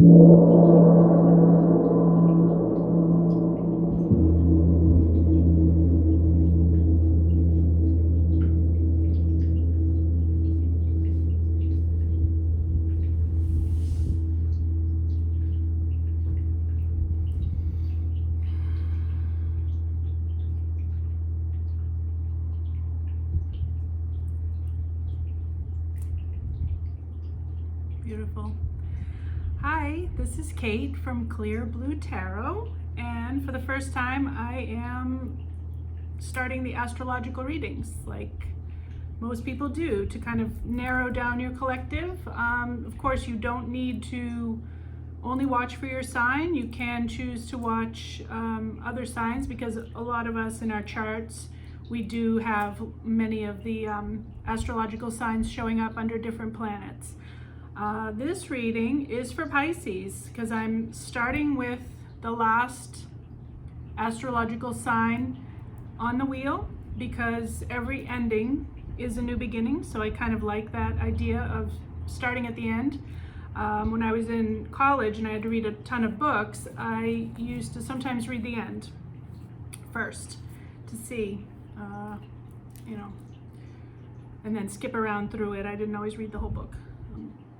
Beautiful. Hi, this is Kate from Clear Blue Tarot, and for the first time I am starting the astrological readings like most people do to kind of narrow down your collective. Of course, you don't need to only watch for your sign. You can choose to watch other signs, because a lot of us in our charts, we do have many of the astrological signs showing up under different planets. This reading is for Pisces, because I'm starting with the last astrological sign on the wheel, because every ending is a new beginning. So I kind of like that idea of starting at the end. When I was in college and I had to read a ton of books, I used to sometimes read the end first to see, and then skip around through it. I didn't always read the whole book.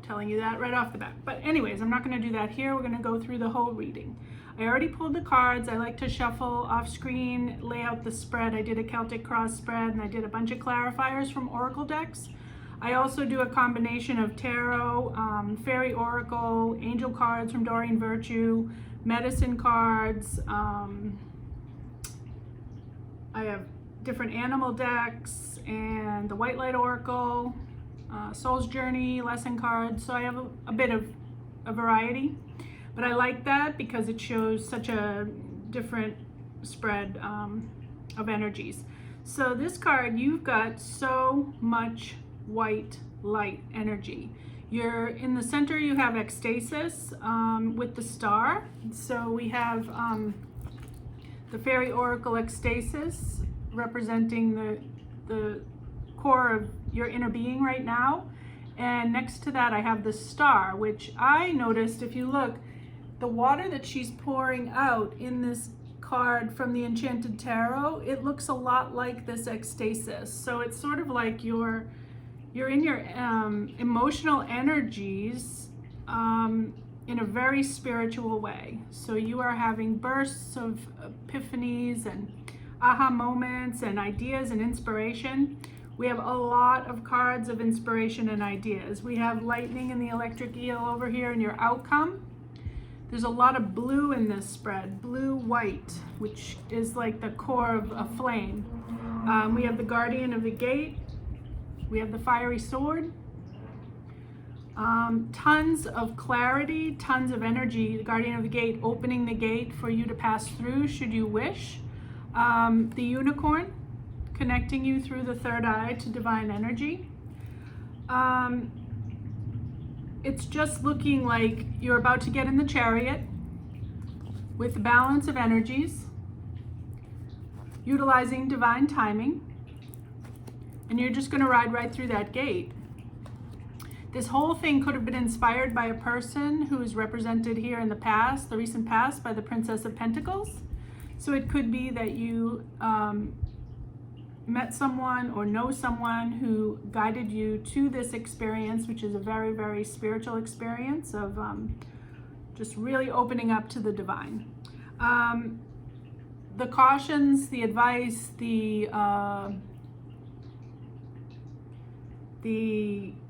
Telling you that right off the bat. But anyways, I'm not going to do that here. We're going to go through the whole reading. I already pulled the cards. I like to shuffle off screen, lay out the spread. I did a Celtic cross spread, and I did a bunch of clarifiers from oracle decks. I also do a combination of tarot, fairy oracle, angel cards from Doreen Virtue, medicine cards. I have different animal decks and the white light oracle, Soul's Journey, lesson cards. So I have a bit of a variety, but I like that because it shows such a different spread of energies. So this card, you've got so much white light energy. You're in the center, you have ecstasis with the star. So we have the fairy oracle ecstasis representing the core of your inner being right now, and next to that I have the star, which I noticed, if you look, the water that she's pouring out in this card from the Enchanted Tarot, it looks a lot like this ecstasis. So it's sort of like you're in your emotional energies in a very spiritual way. So you are having bursts of epiphanies and aha moments and ideas and inspiration. We have a lot of cards of inspiration and ideas. We have lightning and the electric eel over here in your outcome. There's a lot of blue in this spread, blue-white, which is like the core of a flame. We have the guardian of the gate. We have the fiery sword. Tons of clarity, tons of energy. The guardian of the gate opening the gate for you to pass through should you wish. The unicorn, connecting you through the third eye to divine energy. It's just looking like you're about to get in the chariot with the balance of energies, utilizing divine timing, and you're just going to ride right through that gate. This whole thing could have been inspired by a person who is represented here in the past, the recent past, by the Princess of Pentacles. So it could be that you met someone or know someone who guided you to this experience, which is a very, very spiritual experience of just really opening up to the divine. The cautions, the advice, the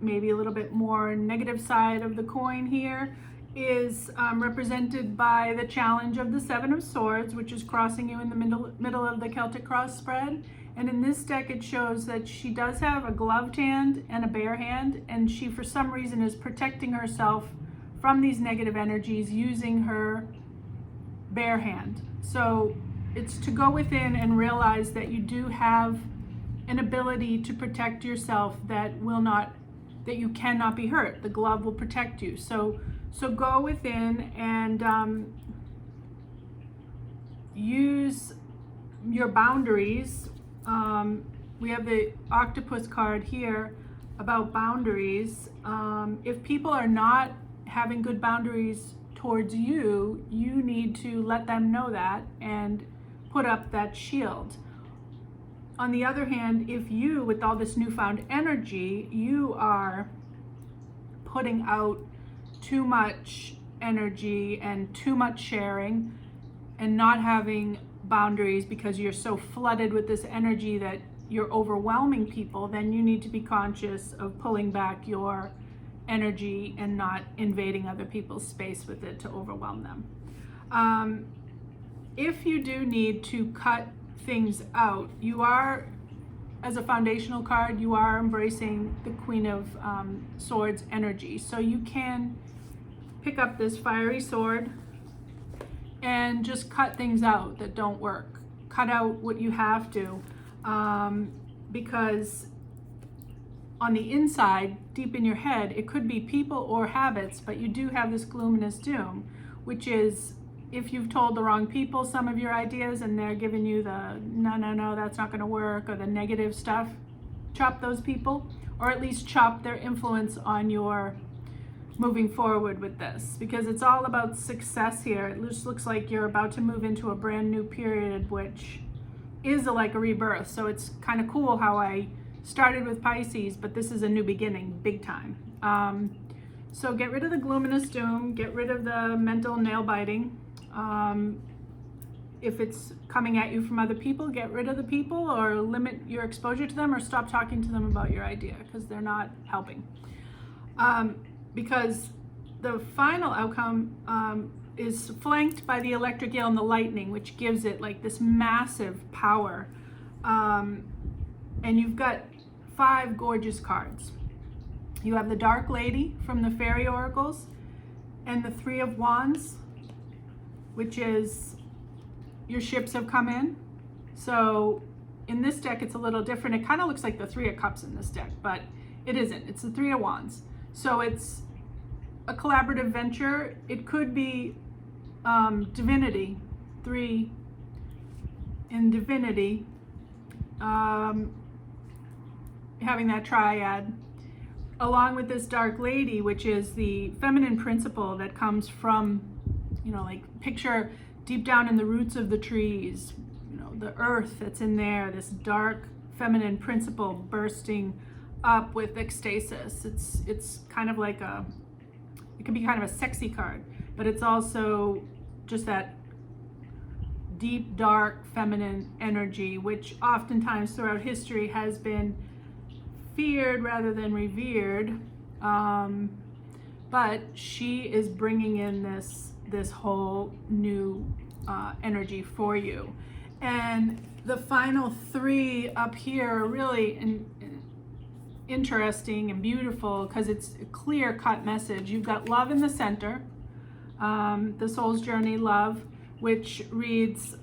maybe a little bit more negative side of the coin here is represented by the challenge of the Seven of Swords, which is crossing you in the middle of the Celtic cross spread. And in this deck, it shows that she does have a gloved hand and a bare hand, and she, for some reason, is protecting herself from these negative energies using her bare hand. So it's to go within and realize that you do have an ability to protect yourself that you cannot be hurt. The glove will protect you. So go within and use your boundaries. We have the octopus card here about boundaries. If people are not having good boundaries towards you, you need to let them know that and put up that shield. On the other hand, if you, with all this newfound energy, you are putting out too much energy and too much sharing and not having boundaries because you're so flooded with this energy that you're overwhelming people, then you need to be conscious of pulling back your energy and not invading other people's space with it to overwhelm them. If you do need to cut things out, you are, as a foundational card, you are embracing the Queen of Swords energy. So you can pick up this fiery sword and just cut things out that don't work. Cut out what you have to, because on the inside, deep in your head, it could be people or habits, but you do have this gloominess doom, which is if you've told the wrong people some of your ideas and they're giving you the no, that's not going to work, or the negative stuff, chop those people, or at least chop their influence on your moving forward with this, because it's all about success here. It just looks like you're about to move into a brand new period, which is like a rebirth. So it's kind of cool how I started with Pisces, but this is a new beginning, big time. So get rid of the gloominess doom, get rid of the mental nail biting. If it's coming at you from other people, get rid of the people or limit your exposure to them, or stop talking to them about your idea because they're not helping. Because the final outcome is flanked by the electric eel and the lightning, which gives it like this massive power. And you've got 5 gorgeous cards. You have the Dark Lady from the Fairy Oracles, and the 3 of Wands, which is your ships have come in. So in this deck, it's a little different. It kind of looks like the 3 of Cups in this deck, but it isn't. It's the 3 of Wands. So it's a collaborative venture. It could be divinity, 3 in divinity, having that triad, along with this Dark Lady, which is the feminine principle that comes from, like picture deep down in the roots of the trees, the earth that's in there, this dark feminine principle bursting up with ecstasis. It's kind of like it can be kind of a sexy card, but it's also just that deep, dark, feminine energy, which oftentimes throughout history has been feared rather than revered. But she is bringing in this whole new energy for you. And the final 3 up here are really interesting and beautiful because it's a clear-cut message. You've got love in the center, the soul's journey, love, which reads,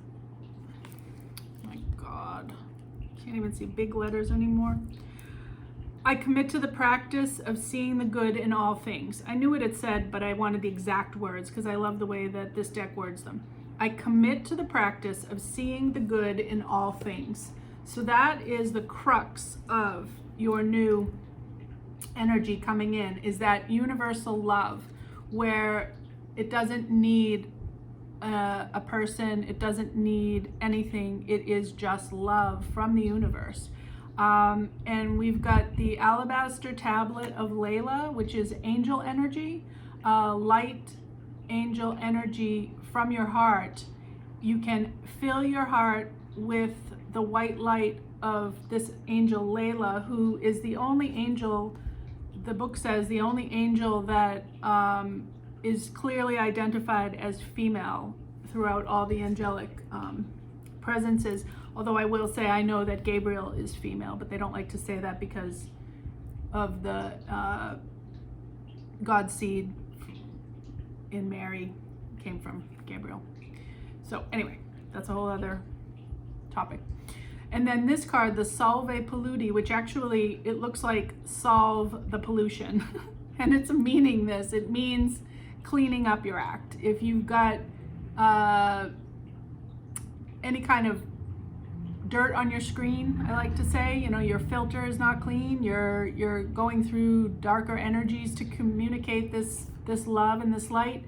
oh my God, can't even see big letters anymore. I commit to the practice of seeing the good in all things. I knew what it said, but I wanted the exact words because I love the way that this deck words them. I commit to the practice of seeing the good in all things. So that is the crux of your new energy coming in, is that universal love where it doesn't need a person, it doesn't need anything, it is just love from the universe. And we've got the alabaster tablet of Layla, which is angel energy, light angel energy from your heart. You can fill your heart with the white light of this angel Layla, who is the only angel, the book says, the only angel that is clearly identified as female throughout all the angelic presences. Although I will say I know that Gabriel is female, but they don't like to say that because of the God's seed in Mary came from Gabriel. So anyway, that's a whole other topic. And then this card, the Salve Polluti, which actually it looks like solve the pollution. And it's meaning this. It means cleaning up your act. If you've got any kind of dirt on your screen, I like to say, your filter is not clean, you're going through darker energies to communicate this love and this light,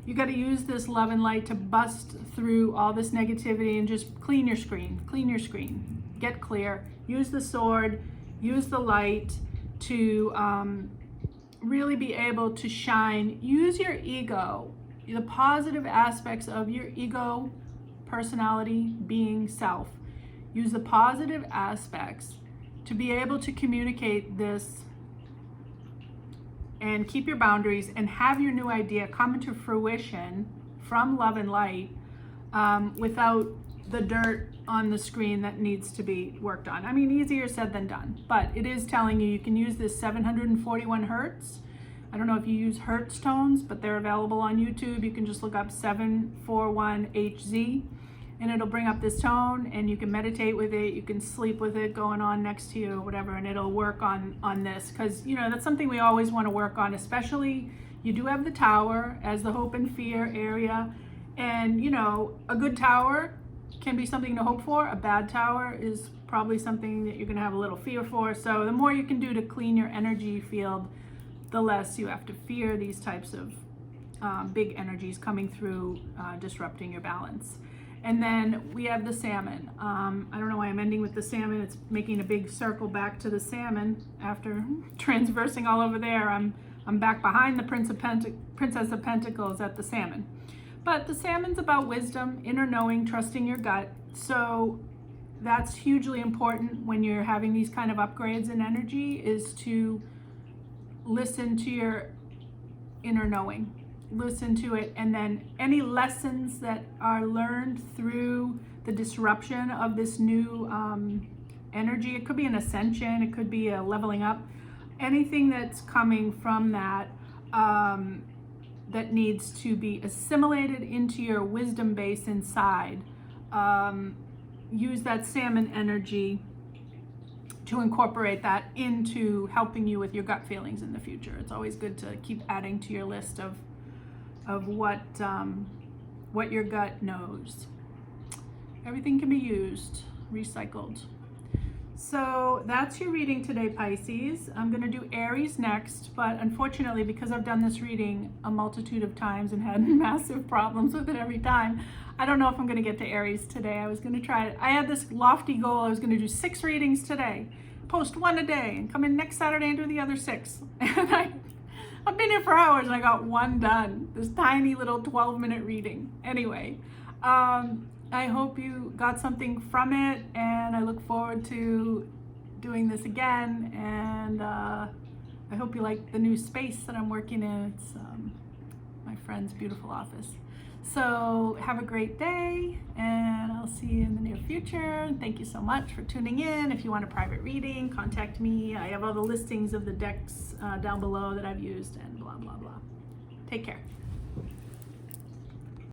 You got to use this love and light to bust through all this negativity and just clean your screen, get clear, use the sword, use the light to really be able to shine. Use your ego, the positive aspects of your ego, personality, being, self. Use the positive aspects to be able to communicate this and keep your boundaries and have your new idea come into fruition from love and light, without the dirt on the screen that needs to be worked on. I mean, easier said than done, but it is telling you can use this 741 hertz. I don't know if you use hertz tones, but they're available on YouTube. You can just look up 741HZ and it'll bring up this tone, and you can meditate with it, you can sleep with it going on next to you or whatever, and it'll work on this, because that's something we always want to work on. Especially, you do have the tower as the hope and fear area, and a good tower can be something to hope for. A bad tower is probably something that you're going to have a little fear for. So the more you can do to clean your energy field, the less you have to fear these types of big energies coming through, disrupting your balance. And then we have the salmon. I don't know why I'm ending with the salmon. It's making a big circle back to the salmon after transversing all over there. I'm back behind the Princess of Pentacles at the salmon. But the salmon's about wisdom, inner knowing, trusting your gut. So that's hugely important when you're having these kind of upgrades in energy, is to listen to your inner knowing. Listen to it, and then any lessons that are learned through the disruption of this new energy, it could be an ascension, it could be a leveling up, anything that's coming from that, that needs to be assimilated into your wisdom base inside. Use that salmon energy to incorporate that into helping you with your gut feelings in the future. It's always good to keep adding to your list of what your gut knows. Everything can be used, recycled. So that's your reading today, Pisces. I'm going to do Aries next, but unfortunately, because I've done this reading a multitude of times and had massive problems with it every time, I don't know if I'm going to get to Aries today. I was going to try it. I had this lofty goal. I was going to do 6 readings today, post 1 a day, and come in next Saturday and do the other 6. And I've been here for hours and I got 1 done. This tiny little 12-minute reading. Anyway, I hope you got something from it, and I look forward to doing this again. And I hope you like the new space that I'm working in. It's my friend's beautiful office. So have a great day, and I'll see you in the near future. Thank you so much for tuning in. If you want a private reading, contact me. I have all the listings of the decks down below that I've used, and blah, blah, blah. Take care.